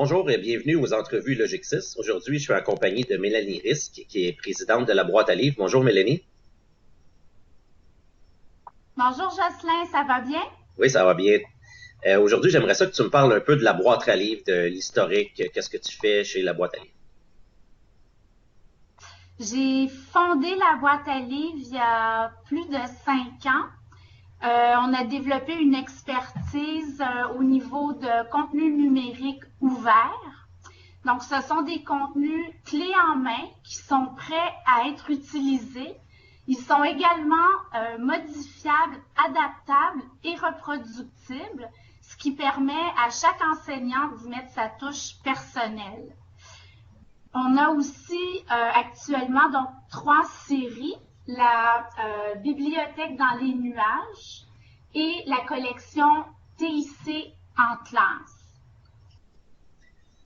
Bonjour et bienvenue aux entrevues Logique 6. Aujourd'hui, je suis en compagnie de Mélanie Risque, qui est présidente de la boîte à livres. Bonjour Mélanie. Bonjour Jocelyn, ça va bien? Oui, ça va bien. Aujourd'hui, j'aimerais ça que tu me parles un peu de la boîte à livres, de l'historique, qu'est-ce que tu fais chez la boîte à livres. J'ai fondé la boîte à livres il y a plus de 5 ans. On a développé une expertise au niveau de contenu numérique ouvert. Donc, ce sont des contenus clés en main qui sont prêts à être utilisés. Ils sont également modifiables, adaptables et reproductibles, ce qui permet à chaque enseignant d'y mettre sa touche personnelle. On a aussi actuellement donc 3 séries, la bibliothèque dans les nuages et la collection TIC en classe.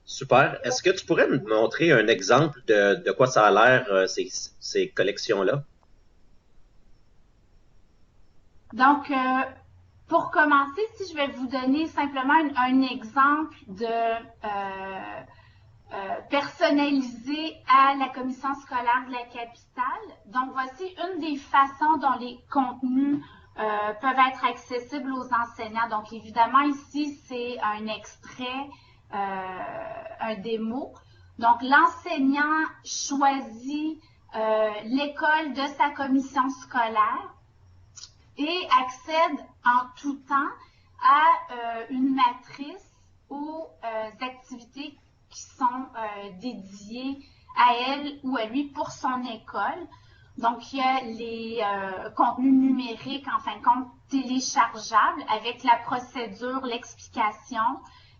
Super. Est-ce que tu pourrais me montrer un exemple de quoi ça a l'air, ces collections-là? Donc, pour commencer, si je vais vous donner simplement un exemple de personnalisé à la commission scolaire de la capitale. Donc, voici une des façons dont les contenus peuvent être accessibles aux enseignants. Donc, évidemment, ici, c'est un extrait, un démo. Donc, l'enseignant choisit l'école de sa commission scolaire et accède en tout temps à une matrice aux activités qui sont dédiées à elle ou à lui pour son école. Donc, il y a les contenus numériques, en fin de compte, téléchargeables avec la procédure, l'explication,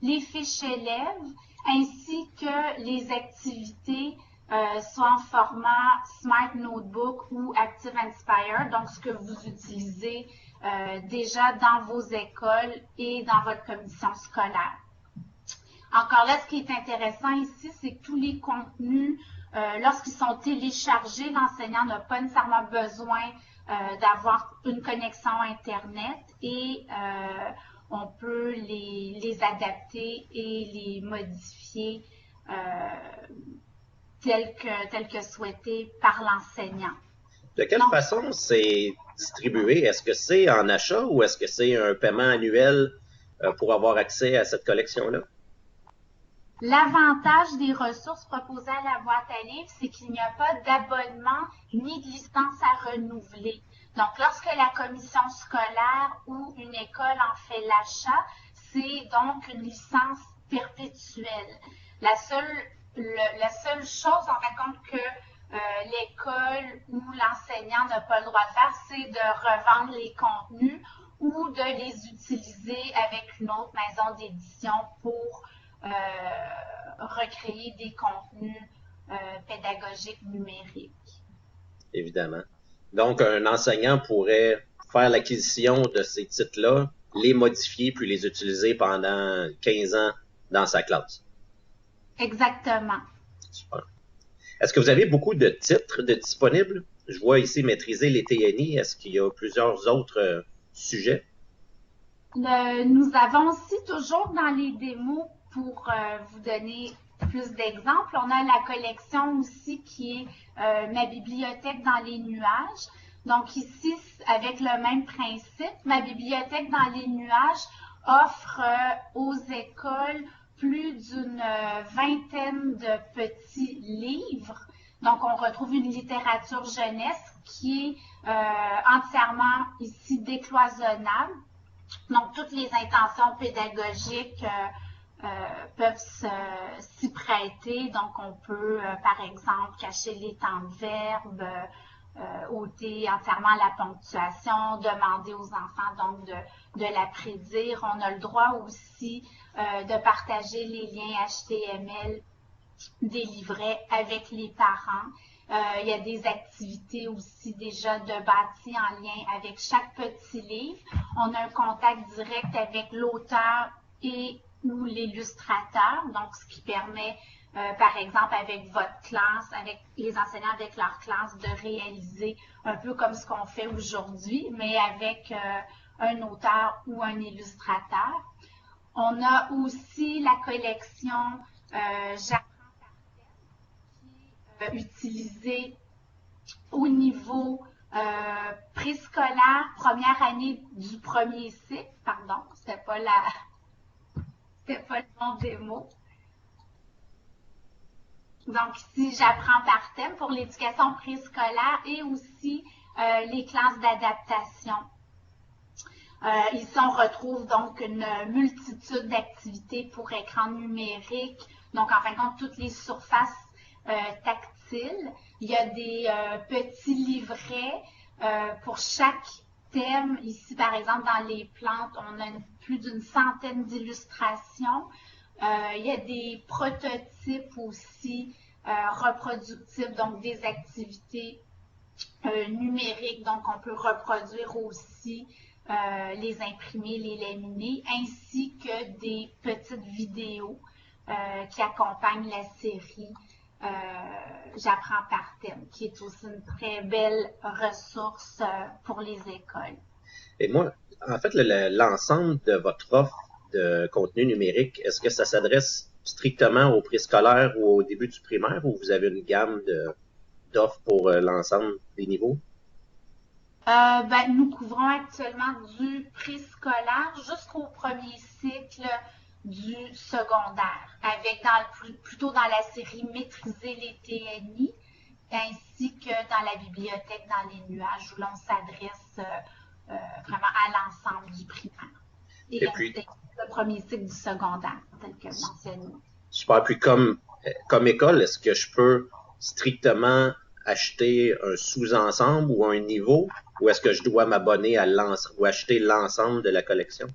les fiches élèves, ainsi que les activités soit en format Smart Notebook ou Active Inspire, donc ce que vous utilisez déjà dans vos écoles et dans votre commission scolaire. Encore là, ce qui est intéressant ici, c'est que tous les contenus, lorsqu'ils sont téléchargés, l'enseignant n'a pas nécessairement besoin d'avoir une connexion Internet et on peut les adapter et les modifier tel que souhaité par l'enseignant. De quelle façon c'est distribué? Est-ce que c'est en achat ou est-ce que c'est un paiement annuel pour avoir accès à cette collection-là? L'avantage des ressources proposées à la boîte à livres, c'est qu'il n'y a pas d'abonnement ni de licence à renouveler. Donc, lorsque la commission scolaire ou une école en fait l'achat, c'est donc une licence perpétuelle. La seule chose, en fin de compte, que l'école ou l'enseignant n'a pas le droit de faire, c'est de revendre les contenus ou de les utiliser avec une autre maison d'édition pour recréer des contenus pédagogiques numériques. Évidemment. Donc, un enseignant pourrait faire l'acquisition de ces titres-là, les modifier, puis les utiliser pendant 15 ans dans sa classe. Exactement. Super. Est-ce que vous avez beaucoup de titres de disponibles? Je vois ici maîtriser les TNI. Est-ce qu'il y a plusieurs autres sujets? Nous avons aussi toujours dans les démos, pour vous donner plus d'exemples, on a la collection aussi qui est ma bibliothèque dans les nuages. Donc ici, avec le même principe, ma bibliothèque dans les nuages offre aux écoles plus d'une vingtaine de petits livres. Donc, on retrouve une littérature jeunesse qui est entièrement ici décloisonnable. Donc, toutes les intentions pédagogiques peuvent s'y prêter. Donc, on peut, par exemple, cacher les temps de verbe, ôter entièrement la ponctuation, demander aux enfants donc de la prédire. On a le droit aussi de partager les liens HTML des livrets avec les parents. Il y a des activités aussi déjà de bâties en lien avec chaque petit livre. On a un contact direct avec l'auteur et ou l'illustrateur, donc ce qui permet, par exemple, avec votre classe, avec les enseignants avec leur classe, de réaliser un peu comme ce qu'on fait aujourd'hui, mais avec un auteur ou un illustrateur. On a aussi la collection J'apprends par thème qui est utilisée au niveau préscolaire, première année du premier cycle, pardon, c'était pas le bon démo. Donc ici, j'apprends par thème pour l'éducation préscolaire et aussi les classes d'adaptation. Ici, on retrouve donc une multitude d'activités pour écran numérique. Donc, en fin de compte, toutes les surfaces tactiles. Il y a des petits livrets pour chaque thème. Ici, par exemple, dans les plantes, on a plus d'une centaine d'illustrations. Il y a des prototypes aussi reproductibles, donc des activités numériques. Donc, on peut reproduire aussi les imprimer, les laminer, ainsi que des petites vidéos qui accompagnent la série J'apprends par thème, qui est aussi une très belle ressource pour les écoles. Et moi, en fait, l'ensemble de votre offre de contenu numérique, est-ce que ça s'adresse strictement au préscolaire ou au début du primaire, ou vous avez une gamme d'offres pour l'ensemble des niveaux? Nous couvrons actuellement du préscolaire jusqu'au premier cycle du secondaire, avec plutôt dans la série Maîtriser les TNI, ainsi que dans la bibliothèque dans les nuages, où l'on s'adresse vraiment à l'ensemble du primaire. Et puis, le premier cycle du secondaire, tel que mentionné. Super. Puis comme école, est-ce que je peux strictement acheter un sous-ensemble ou un niveau, ou est-ce que je dois m'abonner à l'ensemble ou acheter l'ensemble de la collection?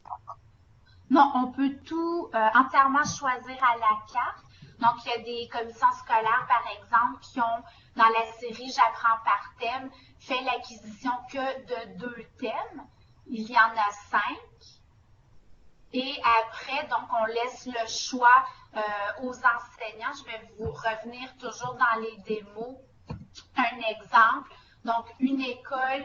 Non, on peut tout entièrement choisir à la carte. Donc, il y a des commissions scolaires, par exemple, qui ont, dans la série J'apprends par thème, fait l'acquisition que de 2 thèmes. Il y en a 5. Et après, donc, on laisse le choix aux enseignants. Je vais vous revenir toujours dans les démos. Un exemple, donc une école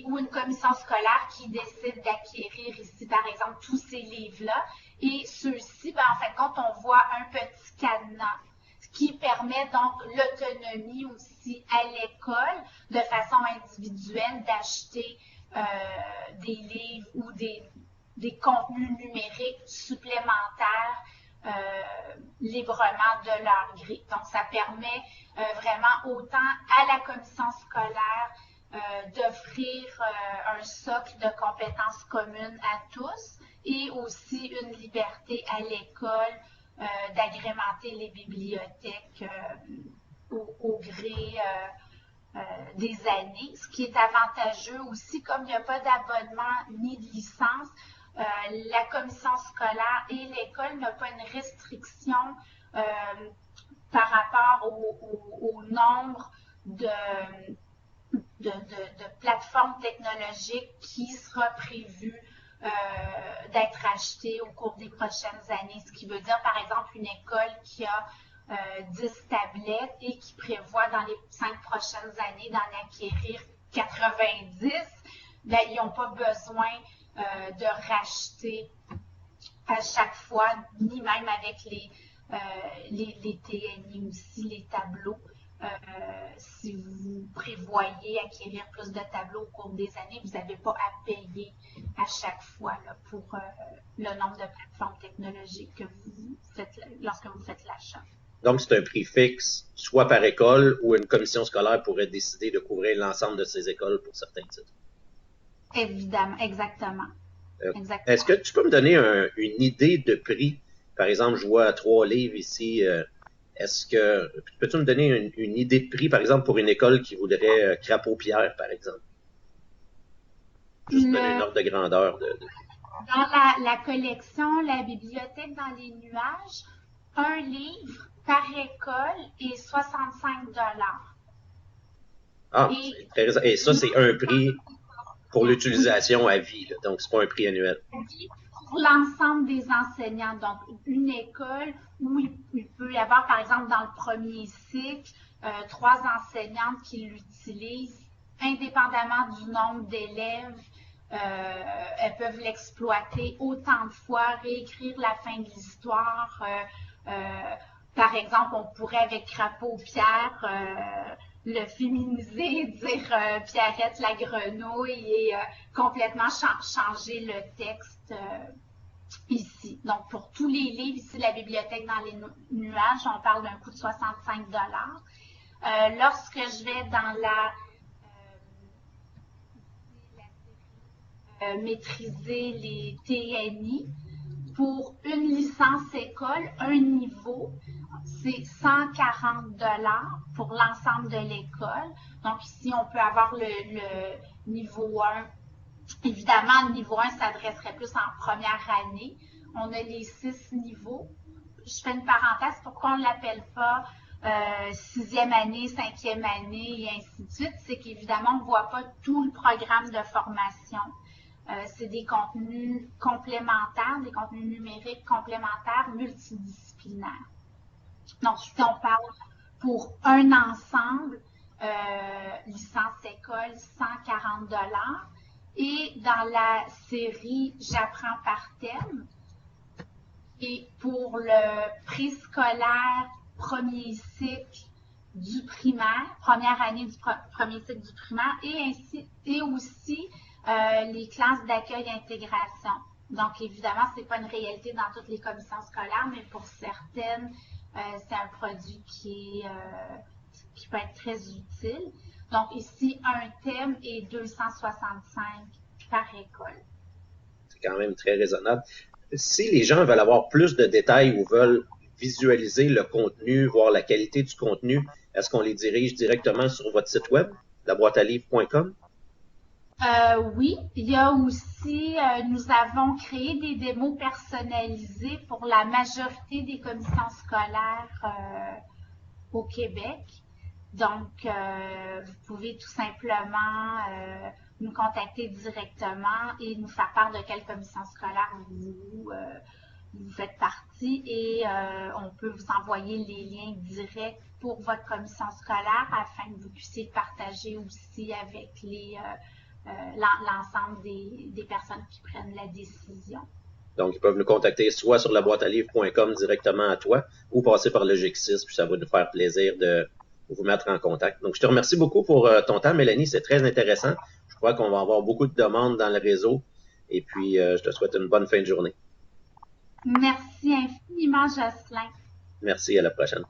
ou une commission scolaire qui décide d'acquérir ici, par exemple, tous ces livres-là. Et ceux-ci, en fin de compte, on voit un petit cadenas, ce qui permet donc l'autonomie aussi à l'école de façon individuelle d'acheter des livres ou des contenus numériques supplémentaires librement de leur gré. Donc, ça permet vraiment autant à la commission scolaire d'offrir un socle de compétences communes à tous et aussi une liberté à l'école d'agrémenter les bibliothèques au gré des années, ce qui est avantageux aussi, comme il n'y a pas d'abonnement ni de licence, la commission scolaire et l'école n'ont pas une restriction par rapport au nombre de plateformes technologiques qui sera prévu d'être achetées au cours des prochaines années. Ce qui veut dire, par exemple, une école qui a 10 tablettes et qui prévoit dans les 5 prochaines années d'en acquérir 90, ils n'ont pas besoin de racheter à chaque fois, ni même avec les TNI aussi, les tableaux. Si vous prévoyez acquérir plus de tableaux au cours des années, vous n'avez pas à payer à chaque fois là, pour le nombre de plateformes technologiques que vous faites lorsque vous faites l'achat. Donc, c'est un prix fixe, soit par école, ou une commission scolaire pourrait décider de couvrir l'ensemble de ces écoles pour certains titres. Évidemment, exactement. Est-ce que tu peux me donner une idée de prix? Par exemple, je vois 3 livres ici. Peux-tu me donner une idée de prix, par exemple, pour une école qui voudrait Crapaud-Pierre, par exemple? Juste donner une ordre de grandeur. Dans la collection, la bibliothèque dans les nuages, un livre par école est 65 $. Ah, c'est intéressant. Et ça, c'est un prix pour l'utilisation à vie, là. Donc, c'est pas un prix annuel. Pour l'ensemble des enseignants. Donc, une école où il peut y avoir, par exemple, dans le premier cycle, 3 enseignantes qui l'utilisent, indépendamment du nombre d'élèves elles peuvent l'exploiter autant de fois, réécrire la fin de l'histoire. Par exemple, on pourrait avec Crapaud-Pierre le féminiser, dire Pierrette la grenouille et complètement changer le texte ici. Donc, pour tous les livres ici de la bibliothèque dans les nuages, on parle d'un coût de 65 $. Lorsque je vais dans la série maîtriser les TNI, pour une licence école, un niveau, c'est 140 $ pour l'ensemble de l'école. Donc ici, on peut avoir le niveau 1. Évidemment, le niveau 1 s'adresserait plus en première année. On a les 6 niveaux. Je fais une parenthèse, pourquoi on ne l'appelle pas 6e année, 5e année et ainsi de suite? C'est qu'évidemment, on ne voit pas tout le programme de formation. C'est des contenus complémentaires, des contenus numériques complémentaires multidisciplinaires. Donc, ici, on parle pour un ensemble, licence école, 140 $. Et dans la série J'apprends par thème, et pour le préscolaire premier cycle du primaire, première année du premier cycle du primaire, et aussi les classes d'accueil-intégration. Donc, évidemment, ce n'est pas une réalité dans toutes les commissions scolaires, mais pour certaines, c'est un produit qui peut être très utile. Donc, ici, un thème et 265 par école. C'est quand même très raisonnable. Si les gens veulent avoir plus de détails ou veulent visualiser le contenu, voir la qualité du contenu, est-ce qu'on les dirige directement sur votre site web, laboîtealivres.com? Oui, il y a aussi, nous avons créé des démos personnalisées pour la majorité des commissions scolaires au Québec. Donc, vous pouvez tout simplement nous contacter directement et nous faire part de quelle commission scolaire vous faites partie et on peut vous envoyer les liens directs pour votre commission scolaire afin que vous puissiez le partager aussi avec l'ensemble des personnes qui prennent la décision. Donc, ils peuvent nous contacter soit sur laboîtealivres.com directement à toi ou passer par Logixis, puis ça va nous faire plaisir de vous mettre en contact. Donc, je te remercie beaucoup pour ton temps, Mélanie. C'est très intéressant. Je crois qu'on va avoir beaucoup de demandes dans le réseau. Et puis, je te souhaite une bonne fin de journée. Merci infiniment, Jocelyn. Merci, à la prochaine.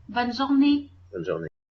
Bonne journée. Bonne journée.